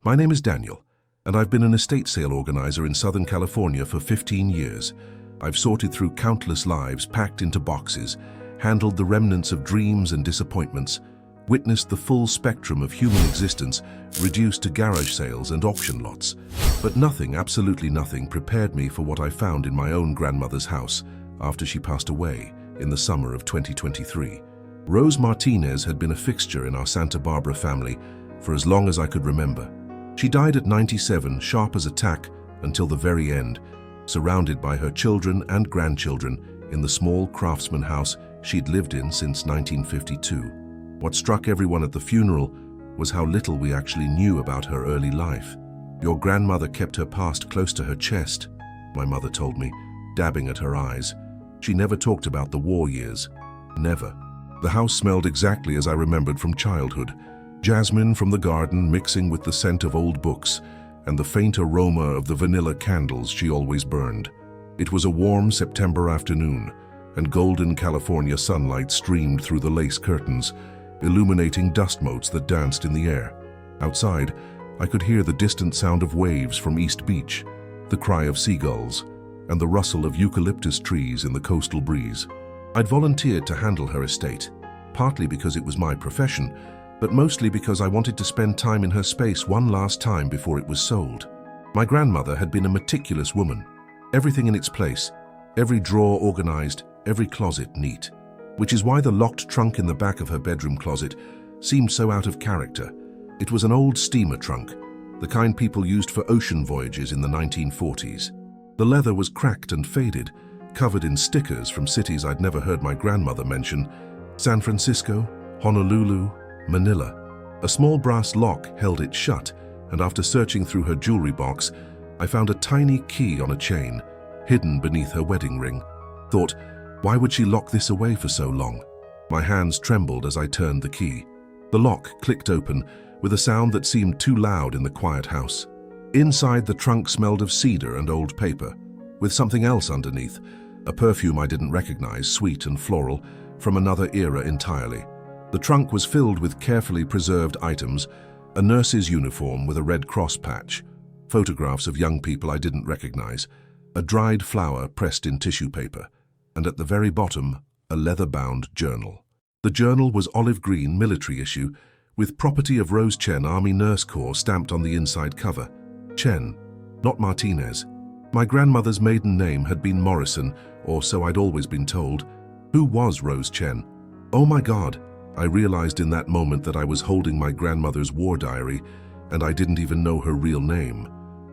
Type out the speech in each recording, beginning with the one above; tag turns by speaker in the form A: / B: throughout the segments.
A: My name is Daniel, and I've been an estate sale organizer in Southern California for 15 years. I've sorted through countless lives packed into boxes, handled the remnants of dreams and disappointments, witnessed the full spectrum of human existence reduced to garage sales and auction lots. But nothing, absolutely nothing, prepared me for what I found in my own grandmother's house after she passed away in the summer of 2023. Rose Martinez had been a fixture in our Santa Barbara family for as long as I could remember. She died at 97, sharp as a tack, until the very end, surrounded by her children and grandchildren in the small craftsman house she'd lived in since 1952. What struck everyone at the funeral was how little we actually knew about her early life. "Your grandmother kept her past close to her chest," my mother told me, dabbing at her eyes. "She never talked about the war years. Never." The house smelled exactly as I remembered from childhood. Jasmine from the garden mixing with the scent of old books and the faint aroma of the vanilla candles she always burned. It was a warm September afternoon, and golden California sunlight streamed through the lace curtains, illuminating dust motes that danced in the air. Outside, I could hear the distant sound of waves from East Beach, the cry of seagulls, and the rustle of eucalyptus trees in the coastal breeze. I'd volunteered to handle her estate, partly because it was my profession, but mostly because I wanted to spend time in her space one last time before it was sold. My grandmother had been a meticulous woman, everything in its place, every drawer organized, every closet neat, which is why the locked trunk in the back of her bedroom closet seemed so out of character. It was an old steamer trunk, the kind people used for ocean voyages in the 1940s. The leather was cracked and faded, covered in stickers from cities I'd never heard my grandmother mention: San Francisco, Honolulu, Manila. A small brass lock held it shut, and after searching through her jewelry box, I found a tiny key on a chain, hidden beneath her wedding ring. Thought, why would she lock this away for so long? My hands trembled as I turned the key. The lock clicked open with a sound that seemed too loud in the quiet house. Inside, the trunk smelled of cedar and old paper, with something else underneath, a perfume I didn't recognize, sweet and floral, from another era entirely. The trunk was filled with carefully preserved items: a nurse's uniform with a Red Cross patch, photographs of young people I didn't recognize, a dried flower pressed in tissue paper, and at the very bottom, a leather-bound journal. The journal was olive green, military issue, with "Property of Rose Chen, Army Nurse Corps" stamped on the inside cover. Chen, not Martinez. My grandmother's maiden name had been Morrison, or so I'd always been told. Who was Rose Chen? Oh my God! I realized in that moment that I was holding my grandmother's war diary, and I didn't even know her real name.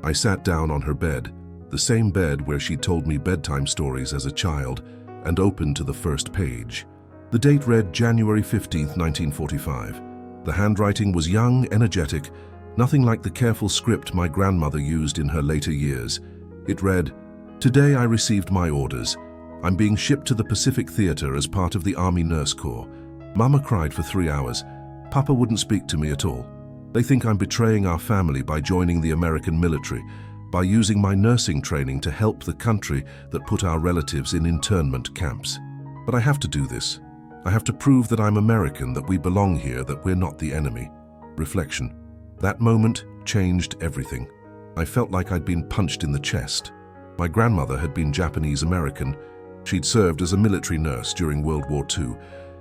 A: I sat down on her bed, the same bed where she'd told me bedtime stories as a child, and opened to the first page. The date read January 15th, 1945. The handwriting was young, energetic, nothing like the careful script my grandmother used in her later years. It read, "Today I received my orders. I'm being shipped to the Pacific Theater as part of the Army Nurse Corps. Mama cried for 3 hours. Papa wouldn't speak to me at all. They think I'm betraying our family by joining the American military, by using my nursing training to help the country that put our relatives in internment camps. But I have to do this. I have to prove that I'm American, that we belong here, that we're not the enemy." Reflection. That moment changed everything. I felt like I'd been punched in the chest. My grandmother had been Japanese American. She'd served as a military nurse during World War II,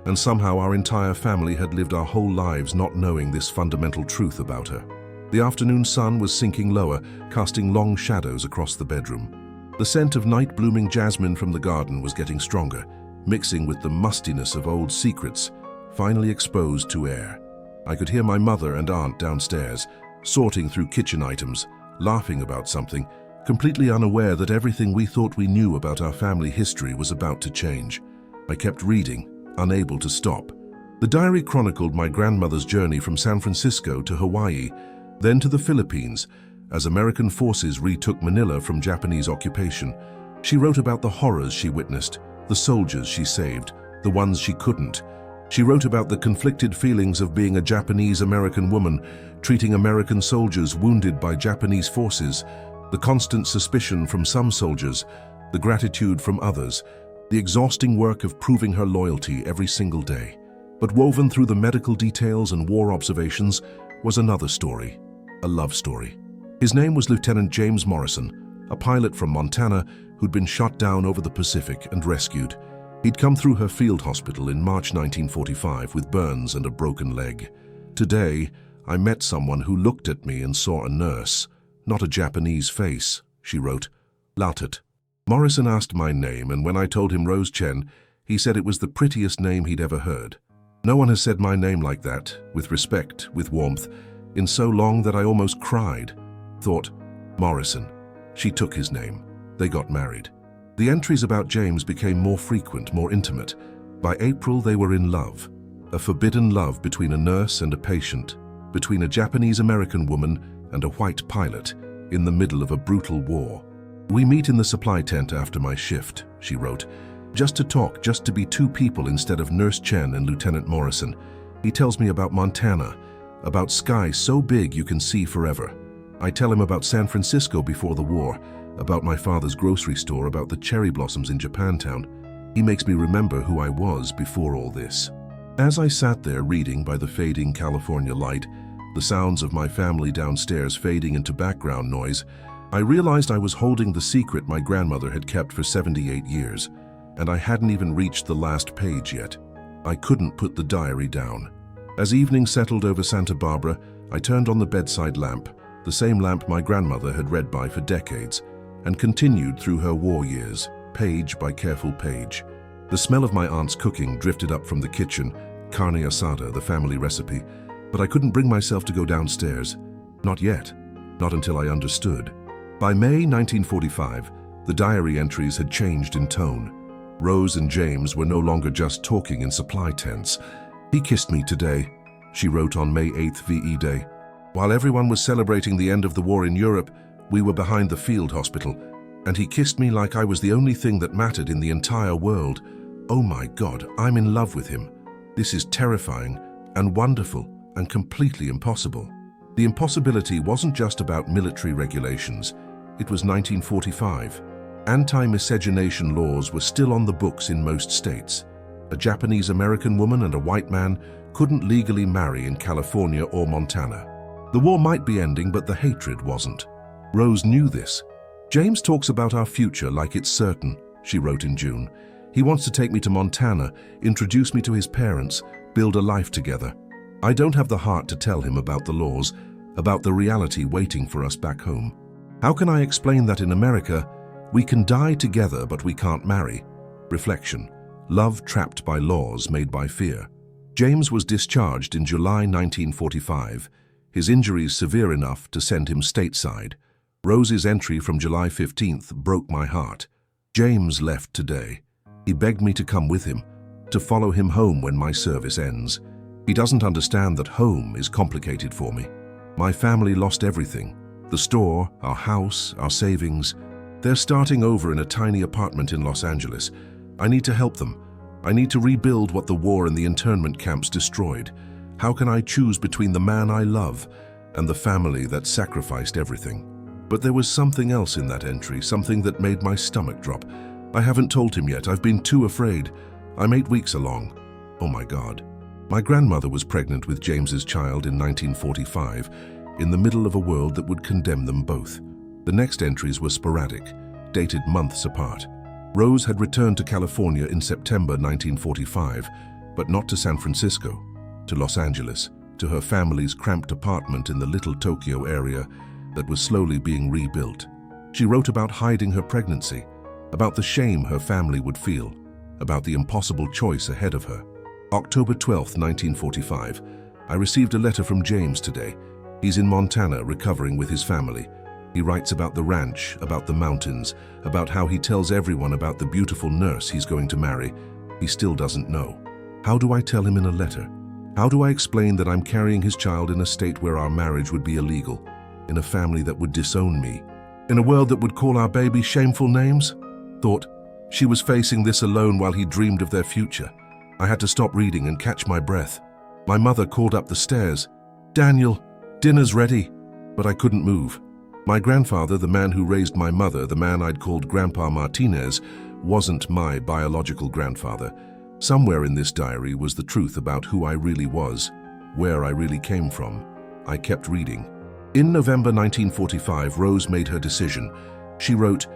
A: and somehow our entire family had lived our whole lives not knowing this fundamental truth about her. The afternoon sun was sinking lower, casting long shadows across the bedroom. The scent of night-blooming jasmine from the garden was getting stronger, mixing with the mustiness of old secrets, finally exposed to air. I could hear my mother and aunt downstairs, sorting through kitchen items, laughing about something, completely unaware that everything we thought we knew about our family history was about to change. I kept reading, unable to stop. The diary chronicled my grandmother's journey from San Francisco to Hawaii, then to the Philippines, as American forces retook Manila from Japanese occupation. She wrote about the horrors she witnessed, the soldiers she saved, the ones she couldn't. She wrote about the conflicted feelings of being a Japanese-American woman, treating American soldiers wounded by Japanese forces, the constant suspicion from some soldiers, the gratitude from others, the exhausting work of proving her loyalty every single day. But woven through the medical details and war observations was another story. a love story. His name was Lieutenant James Morrison, a pilot from Montana who'd been shot down over the Pacific and rescued. He'd come through her field hospital in March 1945 with burns and a broken leg. Today, I met someone who looked at me and saw a nurse, not a Japanese face, she wrote. Lautet. Morrison asked my name, and when I told him Rose Chen, he said it was the prettiest name he'd ever heard. No one has said my name like that, with respect, with warmth, in so long that I almost cried. Thought, Morrison. She took his name. They got married. The entries about James became more frequent, more intimate. By April, they were in love. A forbidden love between a nurse and a patient, between a Japanese-American woman and a white pilot, in the middle of a brutal war. We meet in the supply tent after my shift, she wrote. Just to talk, just to be two people instead of Nurse Chen and Lieutenant Morrison. He tells me about Montana, about sky so big you can see forever. I tell him about San Francisco before the war, about my father's grocery store, about the cherry blossoms in Japantown. He makes me remember who I was before all this. As I sat there reading by the fading California light, the sounds of my family downstairs fading into background noise, I realized I was holding the secret my grandmother had kept for 78 years, and I hadn't even reached the last page yet. I couldn't put the diary down. As evening settled over Santa Barbara, I turned on the bedside lamp, the same lamp my grandmother had read by for decades, and continued through her war years, page by careful page. The smell of my aunt's cooking drifted up from the kitchen, carne asada, the family recipe, but I couldn't bring myself to go downstairs. Not yet. Not until I understood. By May 1945, the diary entries had changed in tone. Rose and James were no longer just talking in supply tents. He kissed me today, she wrote on May 8th VE Day. While everyone was celebrating the end of the war in Europe, we were behind the field hospital, and he kissed me like I was the only thing that mattered in the entire world. Oh my God, I'm in love with him. This is terrifying and wonderful and completely impossible. The impossibility wasn't just about military regulations. It was 1945. Anti-miscegenation laws were still on the books in most states. A Japanese-American woman and a white man couldn't legally marry in California or Montana. The war might be ending, but the hatred wasn't. Rose knew this. James talks about our future like it's certain, she wrote in June. He wants to take me to Montana, introduce me to his parents, build a life together. I don't have the heart to tell him about the laws, about the reality waiting for us back home. How can I explain that in America, we can die together but we can't marry? Reflection. Love trapped by laws made by fear. James was discharged in July 1945, his injuries severe enough to send him stateside. Rose's entry from July 15th broke my heart. James left today. He begged me to come with him, to follow him home when my service ends. He doesn't understand that home is complicated for me. My family lost everything. The store, our house, our savings. They're starting over in a tiny apartment in Los Angeles. I need to help them. I need to rebuild what the war and the internment camps destroyed. How can I choose between the man I love and the family that sacrificed everything? But there was something else in that entry, something that made my stomach drop. I haven't told him yet. I've been too afraid. I'm 8 weeks along. Oh my God. My grandmother was pregnant with James's child in 1945, in the middle of a world that would condemn them both. The next entries were sporadic, dated months apart. Rose had returned to California in September 1945, but not to San Francisco, to Los Angeles, to her family's cramped apartment in the Little Tokyo area that was slowly being rebuilt. She wrote about hiding her pregnancy, about the shame her family would feel, about the impossible choice ahead of her. October 12, 1945, I received a letter from James today. He's in Montana recovering with his family. He writes about the ranch, about the mountains, about how he tells everyone about the beautiful nurse he's going to marry. He still doesn't know. How do I tell him in a letter? How do I explain that I'm carrying his child in a state where our marriage would be illegal, in a family that would disown me, in a world that would call our baby shameful names? Thought, she was facing this alone while he dreamed of their future. I had to stop reading and catch my breath. My mother called up the stairs. Daniel, dinner's ready. But I couldn't move. My grandfather, the man who raised my mother, the man I'd called Grandpa Martinez, wasn't my biological grandfather. Somewhere in this diary was the truth about who I really was, where I really came from. I kept reading. In November 1945, Rose made her decision. She wrote,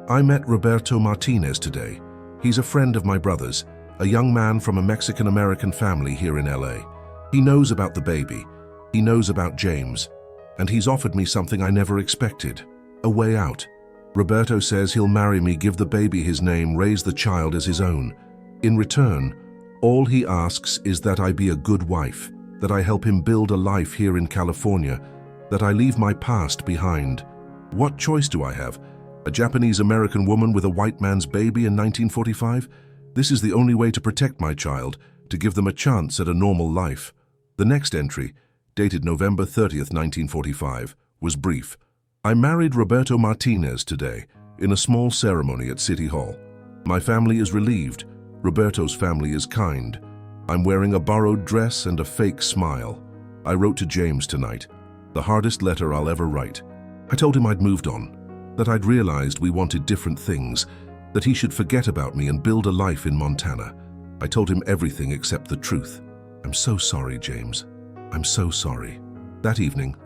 A: "I met Roberto Martinez today. He's a friend of my brother's, a young man from a Mexican-American family here in LA. He knows about the baby. He knows about James. And he's offered me something I never expected. A way out. Roberto says he'll marry me, give the baby his name, raise the child as his own. In return, all he asks is that I be a good wife, that I help him build a life here in California, that I leave my past behind. What choice do I have? A Japanese-American woman with a white man's baby in 1945? This is the only way to protect my child, to give them a chance at a normal life." The next entry, dated November 30th, 1945, was brief. "I married Roberto Martinez today, in a small ceremony at City Hall. My family is relieved. Roberto's family is kind. I'm wearing a borrowed dress and a fake smile. I wrote to James tonight. The hardest letter I'll ever write. I told him I'd moved on, that I'd realized we wanted different things, that he should forget about me and build a life in Montana. I told him everything except the truth. I'm so sorry, James. I'm so sorry." That evening,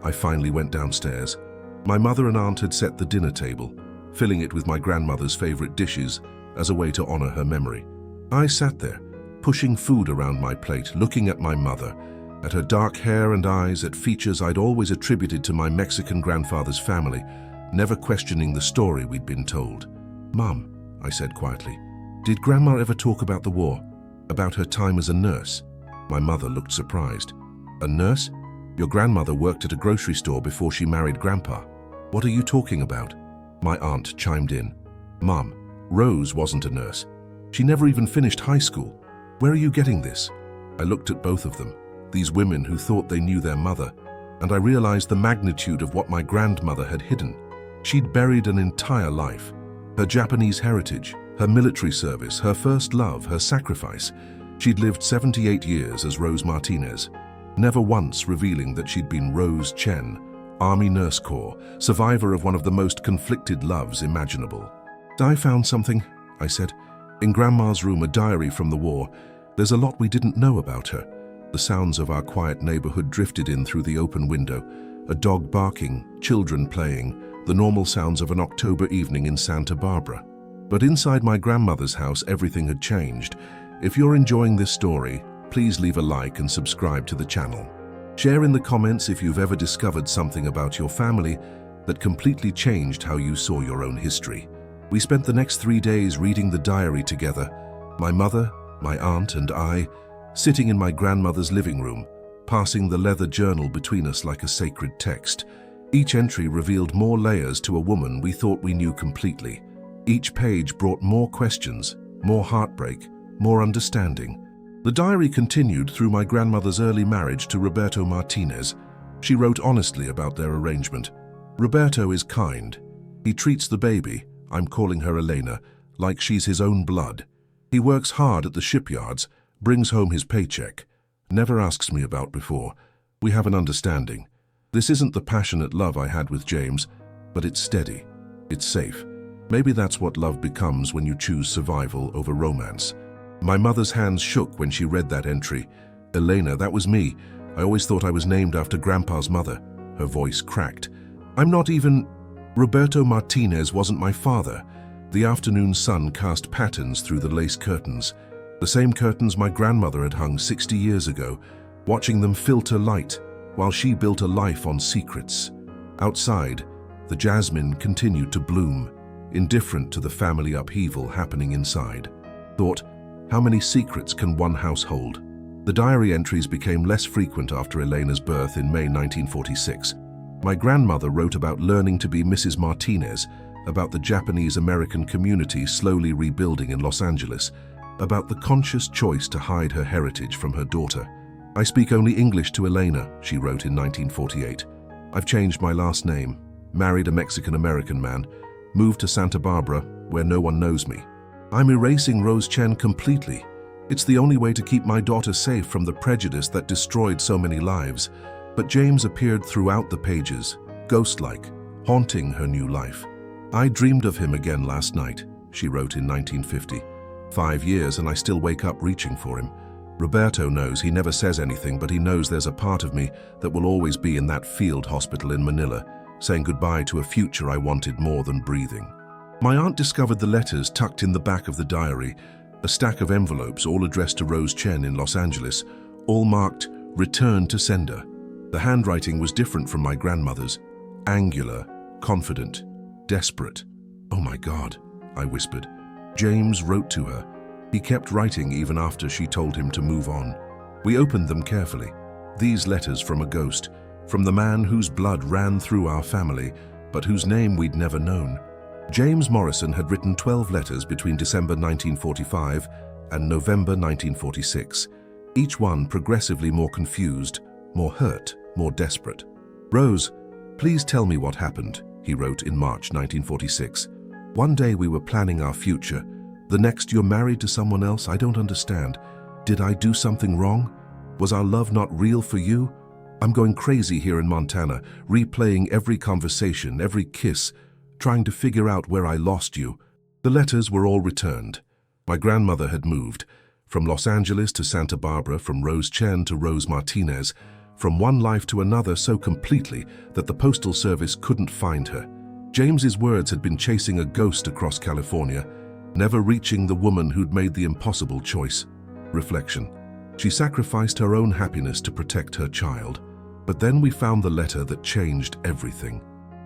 A: I finally went downstairs. My mother and aunt had set the dinner table, filling it with my grandmother's favorite dishes as a way to honor her memory. I sat there, pushing food around my plate, looking at my mother, at her dark hair and eyes, at features I'd always attributed to my Mexican grandfather's family, never questioning the story we'd been told. "Mom," I said quietly, "did Grandma ever talk about the war? About her time as a nurse?" My mother looked surprised. "A nurse? Your grandmother worked at a grocery store before she married Grandpa. What are you talking about?" My aunt chimed in. "Mom, Rose wasn't a nurse. She never even finished high school. Where are you getting this?" I looked at both of them, these women who thought they knew their mother, and I realized the magnitude of what my grandmother had hidden. She'd buried an entire life. Her Japanese heritage, her military service, her first love, her sacrifice. She'd lived 78 years as Rose Martinez, never once revealing that she'd been Rose Chen, Army Nurse Corps, survivor of one of the most conflicted loves imaginable. "I found something," I said. "In Grandma's room, a diary from the war. There's a lot we didn't know about her." The sounds of our quiet neighborhood drifted in through the open window. A dog barking, children playing, the normal sounds of an October evening in Santa Barbara. But inside my grandmother's house, everything had changed. If you're enjoying this story, please leave a like and subscribe to the channel. Share in the comments if you've ever discovered something about your family that completely changed how you saw your own history. We spent the next 3 days reading the diary together, my mother, my aunt, and I, sitting in my grandmother's living room, passing the leather journal between us like a sacred text. Each entry revealed more layers to a woman we thought we knew completely. Each page brought more questions, more heartbreak, more understanding. The diary continued through my grandmother's early marriage to Roberto Martinez. She wrote honestly about their arrangement. "Roberto is kind. He treats the baby, I'm calling her Elena, like she's his own blood. He works hard at the shipyards, brings home his paycheck. Never asks me about before. We have an understanding. This isn't the passionate love I had with James, but it's steady. It's safe. Maybe that's what love becomes when you choose survival over romance." My mother's hands shook when she read that entry. "Elena, that was me. I always thought I was named after Grandpa's mother." Her voice cracked. "I'm not even... Roberto Martinez wasn't my father." The afternoon sun cast patterns through the lace curtains. The same curtains my grandmother had hung 60 years ago, watching them filter light while she built a life on secrets. Outside, the jasmine continued to bloom, indifferent to the family upheaval happening inside. Thought, how many secrets can one house hold? The diary entries became less frequent after Elena's birth in May 1946. My grandmother wrote about learning to be Mrs. Martinez, about the Japanese-American community slowly rebuilding in Los Angeles, about the conscious choice to hide her heritage from her daughter. "I speak only English to Elena," she wrote in 1948. "I've changed my last name, married a Mexican-American man, moved to Santa Barbara, where no one knows me. I'm erasing Rose Chen completely. It's the only way to keep my daughter safe from the prejudice that destroyed so many lives." But James appeared throughout the pages, ghost-like, haunting her new life. "I dreamed of him again last night," she wrote in 1950. 5 years and I still wake up reaching for him. Roberto knows. He never says anything, but he knows there's a part of me that will always be in that field hospital in Manila, saying goodbye to a future I wanted more than breathing. My aunt discovered the letters tucked in the back of the diary, a stack of envelopes all addressed to Rose Chen in Los Angeles, all marked "Return to Sender." The handwriting was different from my grandmother's, angular, confident, desperate. "Oh my God," I whispered. James wrote to her. He kept writing even after she told him to move on. We opened them carefully. These letters from a ghost, from the man whose blood ran through our family, but whose name we'd never known. James Morrison had written 12 letters between December 1945 and November 1946, each one progressively more confused, more hurt, more desperate. "Rose, please tell me what happened," he wrote in March 1946. "One day we were planning our future. The next you're married to someone else. I don't understand. Did I do something wrong? Was our love not real for you? I'm going crazy here in Montana, replaying every conversation, every kiss, trying to figure out where I lost you." The letters were all returned. My grandmother had moved, from Los Angeles to Santa Barbara, from Rose Chen to Rose Martinez, from one life to another so completely that the Postal Service couldn't find her. James's words had been chasing a ghost across California, never reaching the woman who'd made the impossible choice. Reflection. She sacrificed her own happiness to protect her child. But then we found the letter that changed everything.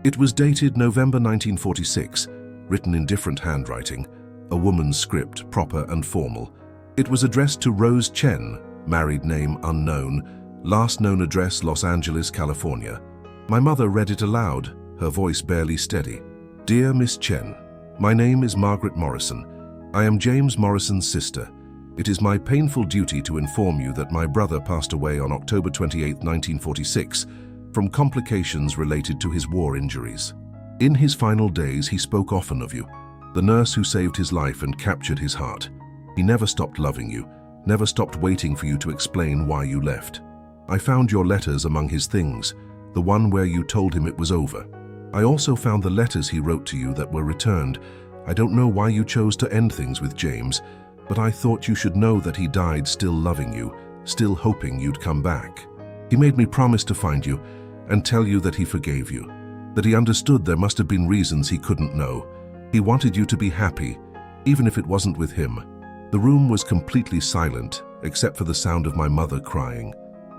A: It was dated November 1946, written in different handwriting, a woman's script, proper and formal. It was addressed to Rose Chen, married name unknown, last known address Los Angeles, California. My mother read it aloud, her voice barely steady. "Dear Miss Chen, my name is Margaret Morrison. I am James Morrison's sister. It is my painful duty to inform you that my brother passed away on October 28, 1946, from complications related to his war injuries. In his final days, he spoke often of you, the nurse who saved his life and captured his heart. He never stopped loving you, never stopped waiting for you to explain why you left. I found your letters among his things, the one where you told him it was over. I also found the letters he wrote to you that were returned. I don't know why you chose to end things with James, but I thought you should know that he died still loving you, still hoping you'd come back. He made me promise to find you and tell you that he forgave you, that he understood there must have been reasons he couldn't know. He wanted you to be happy, even if it wasn't with him." The room was completely silent, except for the sound of my mother crying.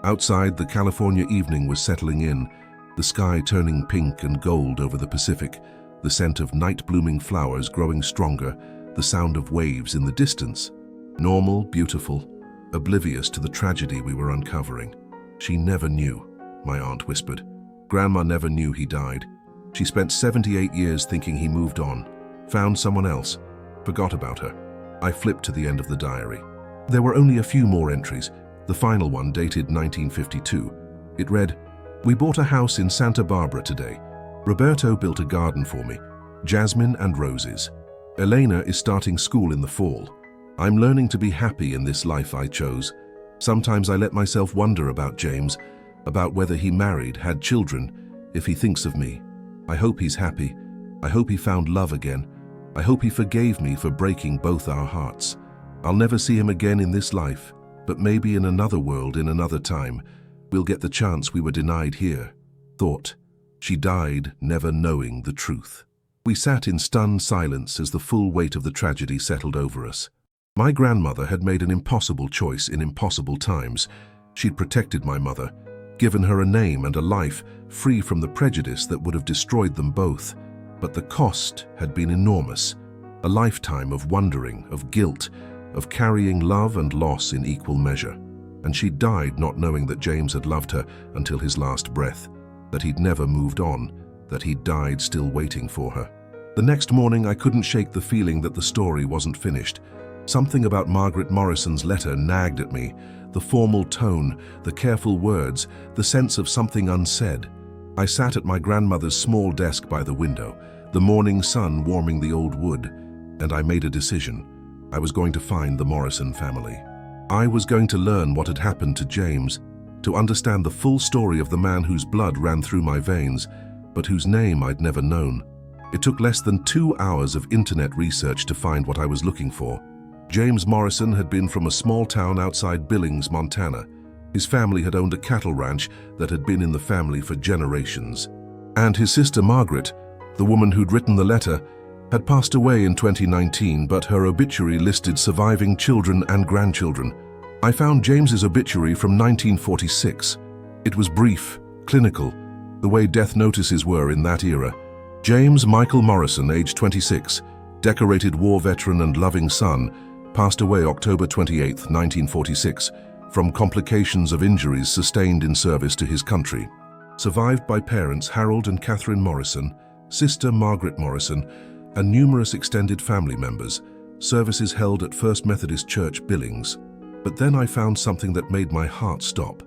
A: Outside, the California evening was settling in, the sky turning pink and gold over the Pacific, the scent of night-blooming flowers growing stronger, the sound of waves in the distance. Normal, beautiful, oblivious to the tragedy we were uncovering. "She never knew," my aunt whispered. "Grandma never knew he died. She spent 78 years thinking he moved on, found someone else, forgot about her." I flipped to the end of the diary. There were only a few more entries, the final one dated 1952. It read, "We bought a house in Santa Barbara today. Roberto built a garden for me, jasmine and roses. Elena is starting school in the fall. I'm learning to be happy in this life I chose. Sometimes I let myself wonder about James, about whether he married, had children, if he thinks of me. I hope he's happy. I hope he found love again. I hope he forgave me for breaking both our hearts. I'll never see him again in this life, but maybe in another world, in another time, we'll get the chance we were denied here." Thought. She died never knowing the truth. We sat in stunned silence as the full weight of the tragedy settled over us. My grandmother had made an impossible choice in impossible times. She'd protected my mother, given her a name and a life free from the prejudice that would have destroyed them both. But the cost had been enormous. A lifetime of wondering, of guilt, of carrying love and loss in equal measure. And she died not knowing that James had loved her until his last breath, that he'd never moved on, that he'd died still waiting for her. The next morning, I couldn't shake the feeling that the story wasn't finished. Something about Margaret Morrison's letter nagged at me, the formal tone, the careful words, the sense of something unsaid. I sat at my grandmother's small desk by the window, the morning sun warming the old wood, and I made a decision. I was going to find the Morrison family. I was going to learn what had happened to James, to understand the full story of the man whose blood ran through my veins, but whose name I'd never known. It took less than 2 hours of internet research to find what I was looking for. James Morrison had been from a small town outside Billings, Montana. His family had owned a cattle ranch that had been in the family for generations. And his sister Margaret, the woman who'd written the letter, had passed away in 2019, but her obituary listed surviving children and grandchildren. I found James's obituary from 1946. It was brief, clinical, the way death notices were in that era. James Michael Morrison, age 26, decorated war veteran and loving son, passed away October 28, 1946, from complications of injuries sustained in service to his country. Survived by parents Harold and Catherine Morrison, sister Margaret Morrison, and numerous extended family members, services held at First Methodist Church, Billings. But then I found something that made my heart stop,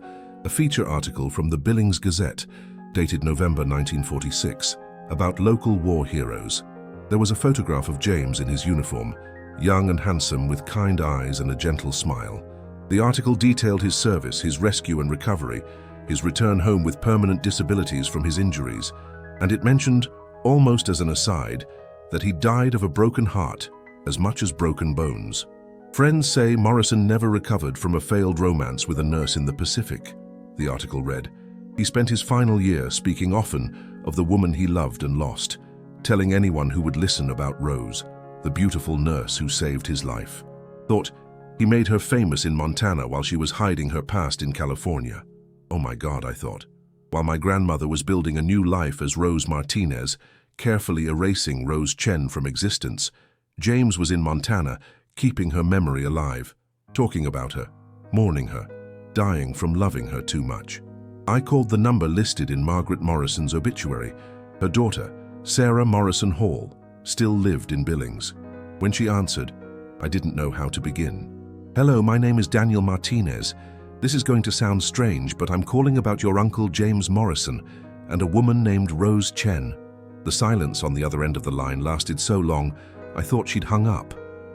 A: a feature article from the Billings Gazette, dated November 1946, about local war heroes. There was a photograph of James in his uniform, young and handsome with kind eyes and a gentle smile. The article detailed his service, his rescue and recovery, his return home with permanent disabilities from his injuries, and it mentioned, almost as an aside, that he died of a broken heart as much as broken bones. Friends say Morrison never recovered from a failed romance with a nurse in the Pacific, the article read. He spent his final year speaking often of the woman he loved and lost, telling anyone who would listen about Rose, the beautiful nurse who saved his life. Thought he made her famous in Montana while she was hiding her past in California. Oh my God, I thought. While my grandmother was building a new life as Rose Martinez, carefully erasing Rose Chen from existence, James was in Montana, keeping her memory alive, talking about her, mourning her, dying from loving her too much. I called the number listed in Margaret Morrison's obituary. Her daughter, Sarah Morrison Hall, still lived in Billings. When she answered, I didn't know how to begin. Hello, my name is Daniel Martinez. This is going to sound strange, but I'm calling about your uncle James Morrison and a woman named Rose Chen. The silence on the other end of the line lasted so long, I thought she'd hung up.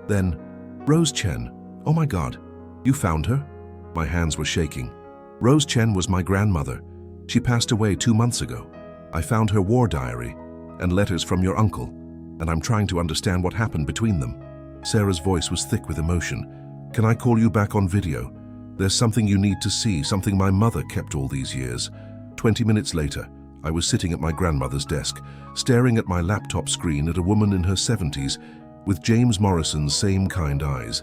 A: Then, Rose Chen, oh my God, you found her? My hands were shaking. Rose Chen was my grandmother. She passed away 2 months ago. I found her war diary and letters from your uncle, and I'm trying to understand what happened between them. Sarah's voice was thick with emotion. Can I call you back on video? There's something you need to see, something my mother kept all these years. 20 minutes later, I was sitting at my grandmother's desk, staring at my laptop screen at a woman in her 70s with James Morrison's same kind eyes.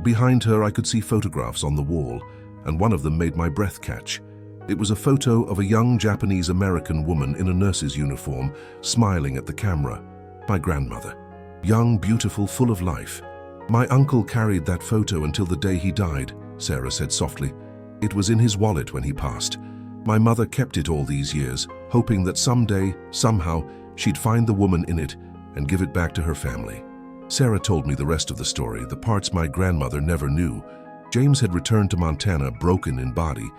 A: Behind her, I could see photographs on the wall, and one of them made my breath catch. It was a photo of a young Japanese-American woman in a nurse's uniform, smiling at the camera. My grandmother. Young, beautiful, full of life. My uncle carried that photo until the day he died, Sarah said softly. It was in his wallet when he passed. My mother kept it all these years, hoping that someday, somehow, she'd find the woman in it and give it back to her family. Sarah told me the rest of the story, the parts my grandmother never knew. James had returned to Montana broken in body,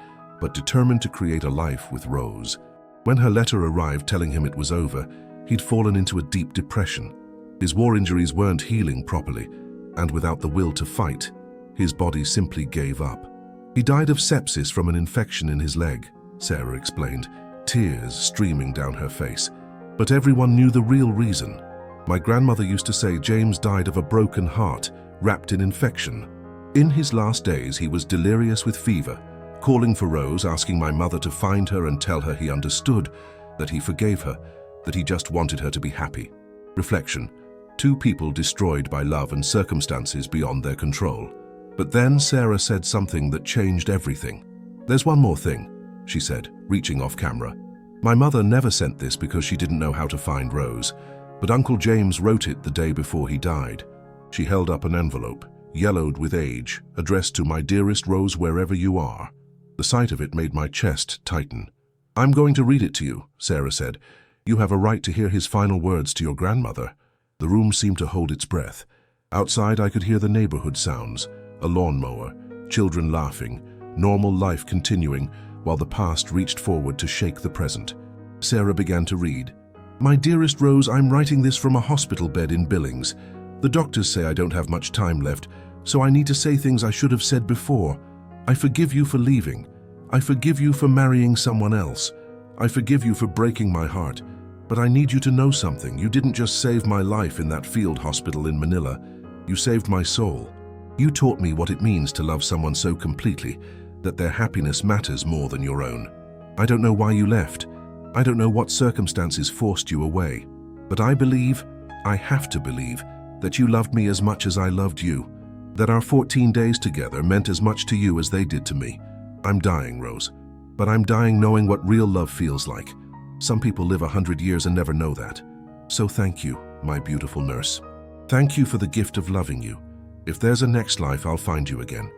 A: but determined to create a life with Rose. When her letter arrived telling him it was over, he'd fallen into a deep depression. His war injuries weren't healing properly, and without the will to fight, his body simply gave up. He died of sepsis from an infection in his leg, Sarah explained, tears streaming down her face. But everyone knew the real reason. My grandmother used to say James died of a broken heart, wrapped in infection. In his last days, he was delirious with fever, calling for Rose, asking my mother to find her and tell her he understood, that he forgave her, that he just wanted her to be happy. Reflection. 2 people destroyed by love and circumstances beyond their control. But then Sarah said something that changed everything. There's one more thing, she said, reaching off camera. My mother never sent this because she didn't know how to find Rose, but Uncle James wrote it the day before he died. She held up an envelope, yellowed with age, addressed to my dearest Rose wherever you are. The sight of it made my chest tighten. I'm going to read it to you, Sarah said. You have a right to hear his final words to your grandmother. The room seemed to hold its breath. Outside I could hear the neighborhood sounds, a lawnmower, children laughing, normal life continuing while the past reached forward to shake the present. Sarah began to read. My dearest Rose, I'm writing this from a hospital bed in Billings. The doctors say I don't have much time left, so I need to say things I should have said before. I forgive you for leaving. I forgive you for marrying someone else. I forgive you for breaking my heart. But I need you to know something. You didn't just save my life in that field hospital in Manila. You saved my soul. You taught me what it means to love someone so completely that their happiness matters more than your own. I don't know why you left. I don't know what circumstances forced you away. But I believe, I have to believe, that you loved me as much as I loved you. That our 14 days together meant as much to you as they did to me. I'm dying, Rose. But I'm dying knowing what real love feels like. Some people live 100 years and never know that. So thank you, my beautiful nurse. Thank you for the gift of loving you. If there's a next life, I'll find you again.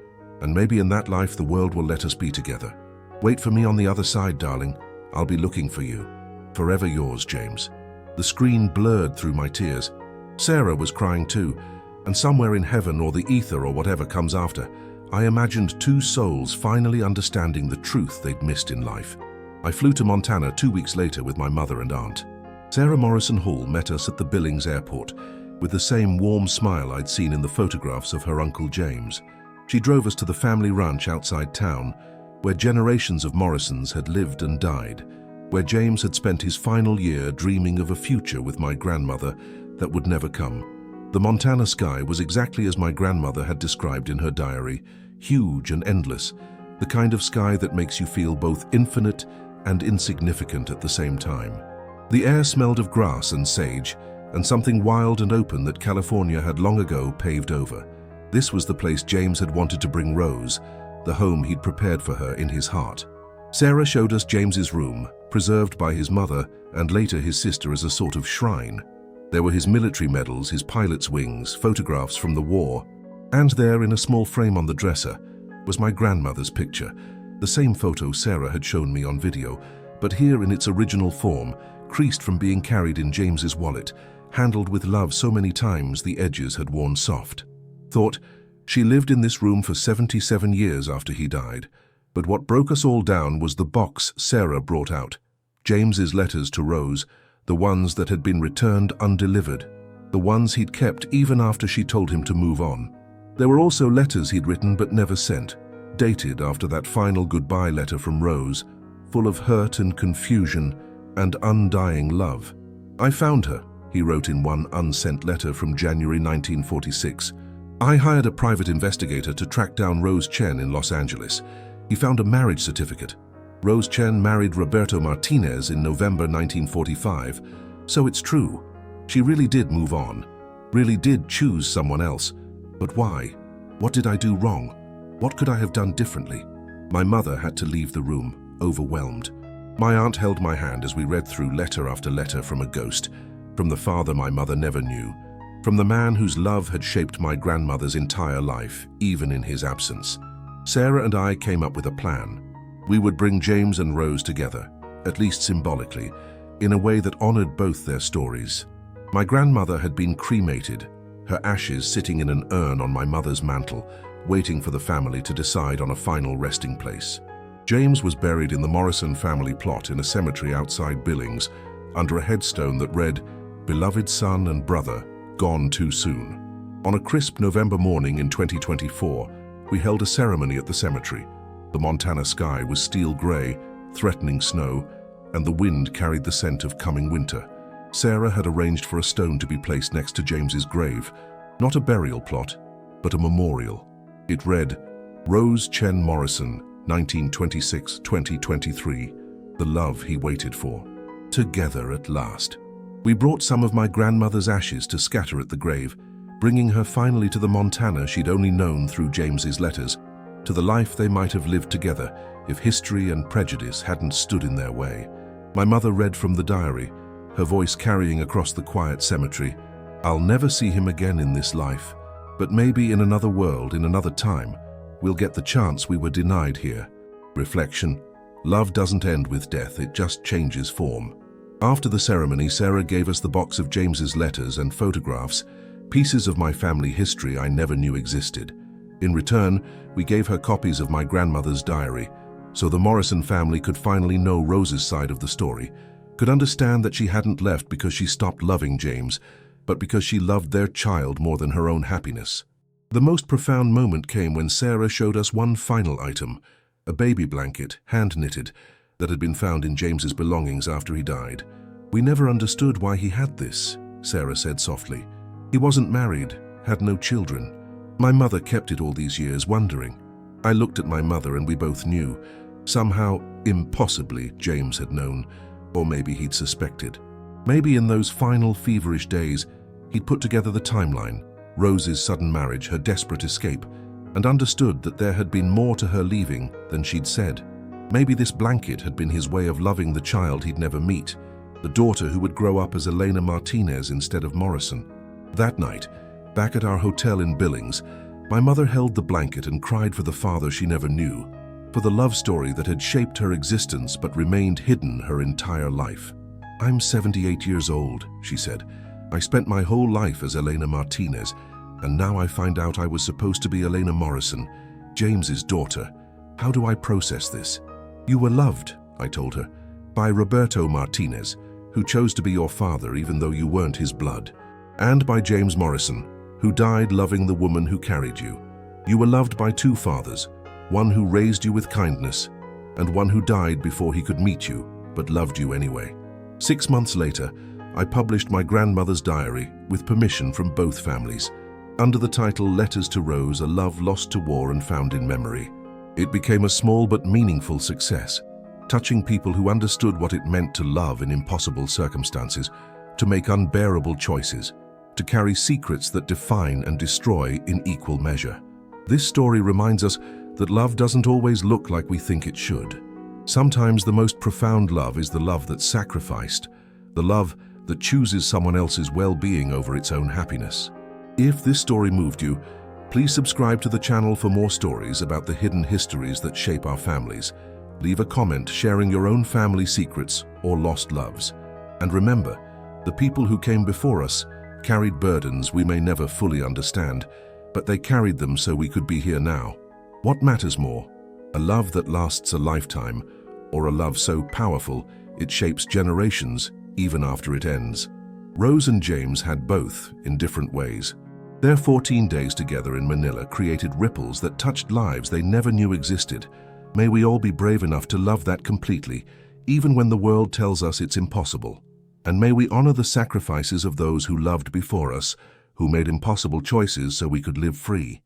A: And maybe in that life, the world will let us be together. Wait for me on the other side, darling. I'll be looking for you. Forever yours, James. The screen blurred through my tears. Sarah was crying too, and somewhere in heaven or the ether or whatever comes after, I imagined two souls finally understanding the truth they'd missed in life. I flew to Montana 2 weeks later with my mother and aunt. Sarah Morrison Hall met us at the Billings airport with the same warm smile I'd seen in the photographs of her Uncle James. She drove us to the family ranch outside town, where generations of Morrisons had lived and died, where James had spent his final year dreaming of a future with my grandmother that would never come. The Montana sky was exactly as my grandmother had described in her diary, huge and endless, the kind of sky that makes you feel both infinite and insignificant at the same time. The air smelled of grass and sage, and something wild and open that California had long ago paved over. This was the place James had wanted to bring Rose, the home he'd prepared for her in his heart. Sarah showed us James's room, preserved by his mother and later his sister as a sort of shrine. There were his military medals, his pilot's wings, photographs from the war, and there, in a small frame on the dresser, was my grandmother's picture, the same photo Sarah had shown me on video, but here in its original form, creased from being carried in James's wallet, handled with love so many times the edges had worn soft. Thought, she lived in this room for 77 years after he died, but what broke us all down was the box Sarah brought out. James's letters to Rose, the ones that had been returned undelivered, the ones he'd kept even after she told him to move on. There were also letters he'd written but never sent, dated after that final goodbye letter from Rose, full of hurt and confusion and undying love. I found her, he wrote in one unsent letter from January 1946. I hired a private investigator to track down Rose Chen in Los Angeles. He found a marriage certificate. Rose Chen married Roberto Martinez in November 1945. So it's true. She really did move on, really did choose someone else. But why? What did I do wrong? What could I have done differently? My mother had to leave the room, overwhelmed. My aunt held my hand as we read through letter after letter from a ghost, from the father my mother never knew, from the man whose love had shaped my grandmother's entire life, even in his absence. Sarah and I came up with a plan. We would bring James and Rose together, at least symbolically, in a way that honored both their stories. My grandmother had been cremated, her ashes sitting in an urn on my mother's mantle, waiting for the family to decide on a final resting place. James was buried in the Morrison family plot in a cemetery outside Billings, under a headstone that read, "Beloved son and brother, gone too soon." On a crisp November morning in 2024, we held a ceremony at the cemetery. The Montana sky was steel gray, threatening snow, and the wind carried the scent of coming winter. Sarah had arranged for a stone to be placed next to James's grave, not a burial plot, but a memorial. It read, Rose Chen Morrison, 1926-2023, the love he waited for. Together at last. We brought some of my grandmother's ashes to scatter at the grave, bringing her finally to the Montana she'd only known through James's letters, to the life they might have lived together if history and prejudice hadn't stood in their way. My mother read from the diary, her voice carrying across the quiet cemetery, "I'll never see him again in this life, but maybe in another world, in another time, we'll get the chance we were denied here." Reflection: love doesn't end with death, it just changes form. After the ceremony, Sarah gave us the box of James's letters and photographs, pieces of my family history I never knew existed. In return, we gave her copies of my grandmother's diary, so the Morrison family could finally know Rose's side of the story, could understand that she hadn't left because she stopped loving James, but because she loved their child more than her own happiness. The most profound moment came when Sarah showed us one final item, a baby blanket, hand-knitted, that had been found in James's belongings after he died. "We never understood why he had this," Sarah said softly. "He wasn't married, had no children. My mother kept it all these years, wondering. I looked at my mother and we both knew. Somehow, impossibly, James had known, or maybe he'd suspected. Maybe in those final feverish days, he'd put together the timeline, Rose's sudden marriage, her desperate escape, and understood that there had been more to her leaving than she'd said. Maybe this blanket had been his way of loving the child he'd never meet, the daughter who would grow up as Elena Martinez instead of Morrison. That night, back at our hotel in Billings, my mother held the blanket and cried for the father she never knew, for the love story that had shaped her existence but remained hidden her entire life. "I'm 78 years old," she said. "I spent my whole life as Elena Martinez, and now I find out I was supposed to be Elena Morrison, James's daughter. How do I process this?" "You were loved," I told her, "by Roberto Martinez, who chose to be your father even though you weren't his blood, and by James Morrison, who died loving the woman who carried you. You were loved by two fathers, one who raised you with kindness, and one who died before he could meet you, but loved you anyway." 6 months later, I published my grandmother's diary with permission from both families, under the title Letters to Rose, A Love Lost to War and Found in Memory. It became a small but meaningful success, touching people who understood what it meant to love in impossible circumstances, to make unbearable choices, to carry secrets that define and destroy in equal measure. This story reminds us that love doesn't always look like we think it should. Sometimes the most profound love is the love that's sacrificed, the love that chooses someone else's well-being over its own happiness. If this story moved you, please subscribe to the channel for more stories about the hidden histories that shape our families. Leave a comment sharing your own family secrets or lost loves. And remember, the people who came before us carried burdens we may never fully understand, but they carried them so we could be here now. What matters more, a love that lasts a lifetime, or a love so powerful it shapes generations even after it ends? Rose and James had both in different ways. Their 14 days together in Manila created ripples that touched lives they never knew existed. May we all be brave enough to love that completely, even when the world tells us it's impossible. And may we honor the sacrifices of those who loved before us, who made impossible choices so we could live free.